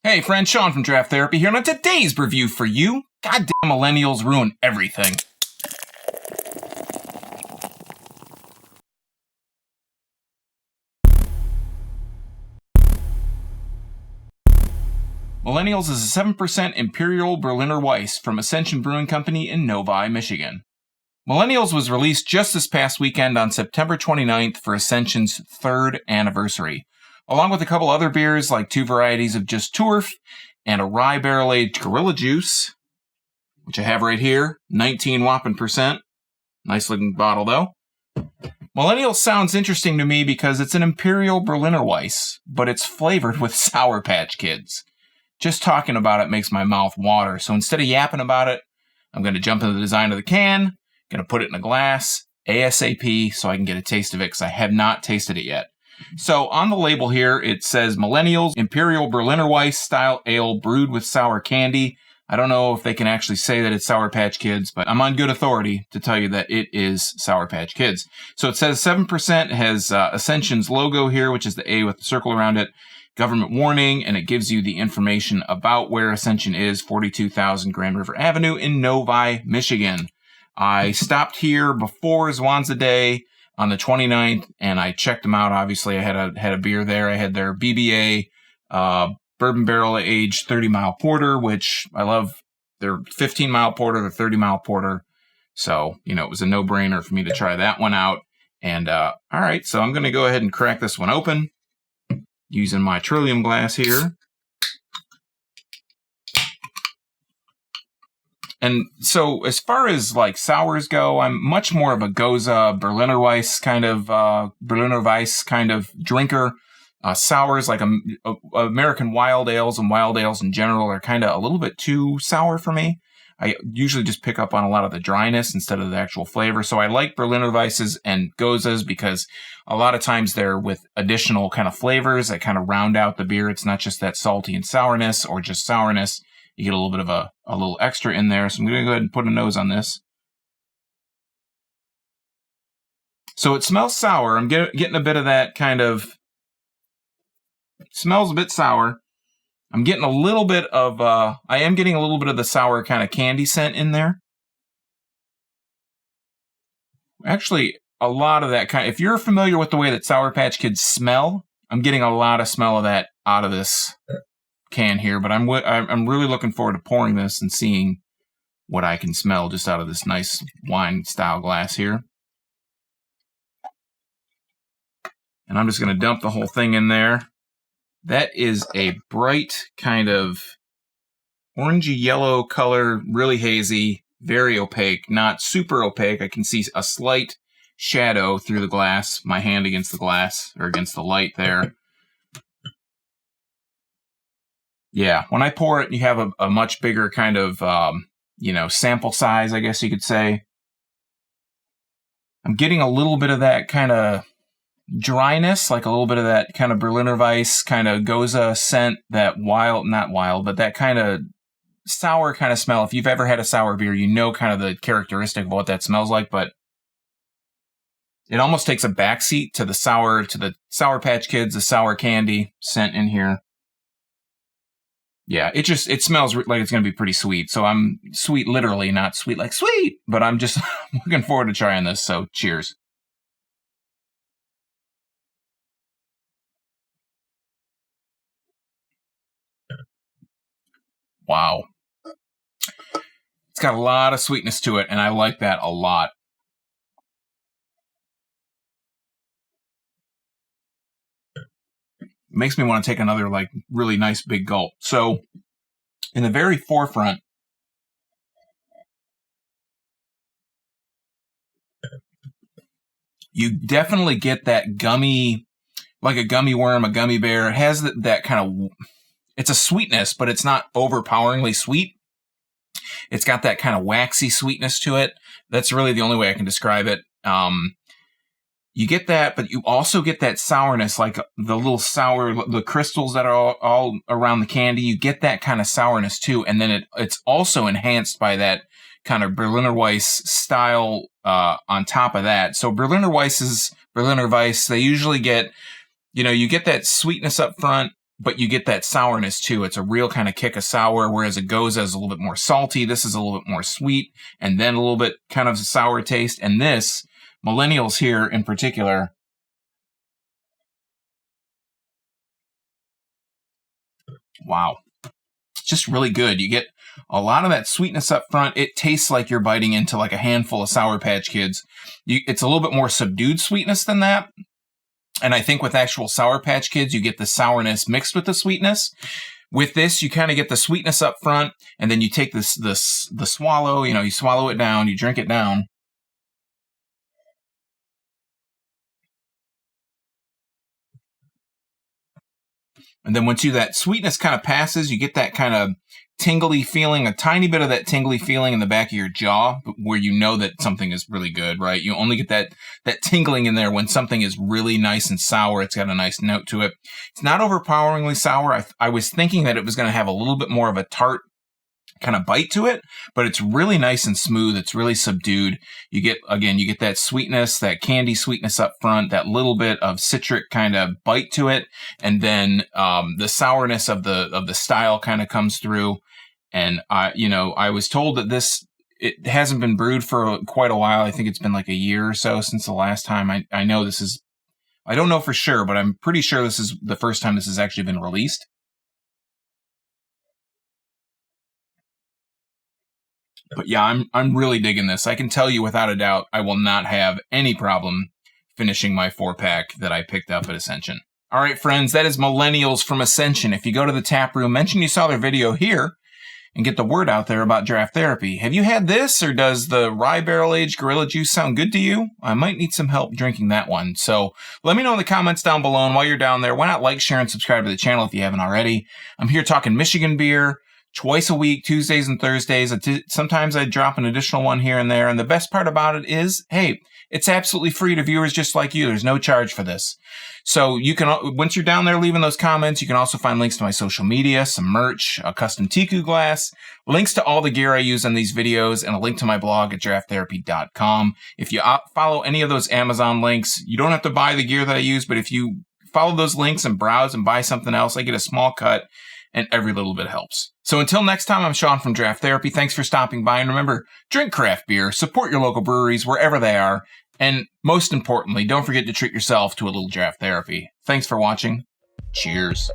Hey friend, Sean from Draft Therapy here, and on today's review for you, goddamn millennials ruin everything. Millennials is a 7% Imperial Berliner-Weisse from Ascension Brewing Company in Novi, Michigan. Millennials was released just this past weekend on September 29th for Ascension's 3rd anniversary, along with a couple other beers like 2 varieties of just Toorf and a rye barrel-aged Gorilla Juice, which I have right here, 19 whopping percent. Nice looking bottle though. Millennials sounds interesting to me because it's an Imperial Berliner-Weisse, but it's flavored with Sour Patch Kids. Just talking about it makes my mouth water, so instead of yapping about it, I'm going to jump into the design of the can, going to put it in a glass, ASAP, so I can get a taste of it because I have not tasted it yet. So on the label here, it says Millennials Imperial Berliner-Weisse style ale brewed with sour candy. I don't know if they can actually say that it's Sour Patch Kids, but I'm on good authority to tell you that it is Sour Patch Kids. So it says 7%, it has Ascension's logo here, which is the A with the circle around it, government warning, and it gives you the information about where Ascension is, 42,000 Grand River Avenue in Novi, Michigan. I stopped here before Zwanza Day on the 29th, and I checked them out. Obviously, I had a beer there. I had their BBA bourbon barrel aged 30-mile porter, which I love. Their 15-mile porter, their 30-mile porter. So, it was a no-brainer for me to try that one out. And, all right, so I'm going to go ahead and crack this one open using my Trillium glass here. And so as far as like sours go, I'm much more of a Goza Berliner-Weisse kind of drinker. Sours, like American wild ales and wild ales in general, are kind of a little bit too sour for me. I usually just pick up on a lot of the dryness instead of the actual flavor. So I like Berliner-Weisses and Gozas because a lot of times they're with additional kind of flavors that kind of round out the beer. It's not just that salty and sourness or just sourness. You get a little bit of a little extra in there. So I'm going to go ahead and put a nose on this. So it smells sour. I'm getting a bit of that kind of, smells a bit sour. I'm getting a little bit of, I am getting a little bit of the sour kind of candy scent in there. Actually, a lot of that kind, if you're familiar with the way that Sour Patch Kids smell, I'm getting a lot of smell of that out of this can here, but I'm really looking forward to pouring this and seeing what I can smell just out of this nice wine style glass here. And I'm just going to dump the whole thing in there. That is a bright kind of orangey yellow color, really hazy, very opaque, not super opaque. I can see a slight shadow through the glass, my hand against the glass or against the light there. Yeah, when I pour it, you have a much bigger kind of, sample size, I guess you could say. I'm getting a little bit of that kind of dryness, like a little bit of that kind of Berliner-Weisse kind of Goza scent, that not wild, but that kind of sour kind of smell. If you've ever had a sour beer, you know kind of the characteristic of what that smells like, but it almost takes a backseat to the Sour Patch Kids, the sour candy scent in here. Yeah, it smells like it's going to be pretty sweet. So I'm sweet, literally, not sweet like sweet, but I'm just looking forward to trying this. So cheers. Wow. It's got a lot of sweetness to it, and I like that a lot. Makes me want to take another like really nice big gulp. So in the very forefront, you definitely get that gummy, like a gummy worm, a gummy bear. It has that kind of, it's a sweetness, but it's not overpoweringly sweet. It's got that kind of waxy sweetness to it. That's really the only way I can describe it. You get that, but you also get that sourness, like the little sour, the crystals that are all around the candy. You get that kind of sourness too. And then it's also enhanced by that kind of Berliner-Weisse style on top of that. So Berliner-Weisse, they usually get, you get that sweetness up front. but you get that sourness too. It's a real kind of kick of sour, whereas a Goza is a little bit more salty. This is a little bit more sweet, and then a little bit kind of sour taste. And this, Millennials here in particular, wow. It's just really good. You get a lot of that sweetness up front. It tastes like you're biting into like a handful of Sour Patch Kids. It's a little bit more subdued sweetness than that. And I think with actual Sour Patch Kids, you get the sourness mixed with the sweetness. With this, you kind of get the sweetness up front, and then you take the swallow, you swallow it down, you drink it down. And then once that sweetness kind of passes, you get that kind of tingly feeling, a tiny bit of that tingly feeling in the back of your jaw, where you know that something is really good, right? You only get that tingling in there when something is really nice and sour. It's got a nice note to it. It's not overpoweringly sour. I was thinking that it was going to have a little bit more of a tart kind of bite to it, but it's really nice and smooth. It's really subdued. You get that sweetness, that candy sweetness up front, that little bit of citric kind of bite to it, and then the sourness of the style kind of comes through. And I was told that it hasn't been brewed for quite a while. I think it's been like a year or so since the last time. I know this is, I don't know for sure, but I'm pretty sure this is the first time this has actually been released. But yeah, I'm really digging this. I can tell you without a doubt, I will not have any problem finishing my 4-pack that I picked up at Ascension. All right, friends, that is Millennials from Ascension. If you go to the tap room, mention you saw their video here and get the word out there about draft therapy. Have you had this, or does the rye barrel-aged Gorilla Juice sound good to you? I might need some help drinking that one. So let me know in the comments down below, and while you're down there, why not like, share, and subscribe to the channel if you haven't already. I'm here talking Michigan beer twice a week, Tuesdays and Thursdays. Sometimes I drop an additional one here and there. And the best part about it is, hey, it's absolutely free to viewers just like you. There's no charge for this. So you can, once you're down there leaving those comments, you can also find links to my social media, some merch, a custom Tiku glass, links to all the gear I use in these videos, and a link to my blog at drafttherapy.com. If you follow any of those Amazon links, you don't have to buy the gear that I use, but if you follow those links and browse and buy something else, I get a small cut, and every little bit helps. So until next time, I'm Sean from Draft Therapy. Thanks for stopping by. And remember, drink craft beer, support your local breweries wherever they are. And most importantly, don't forget to treat yourself to a little draft therapy. Thanks for watching. Cheers.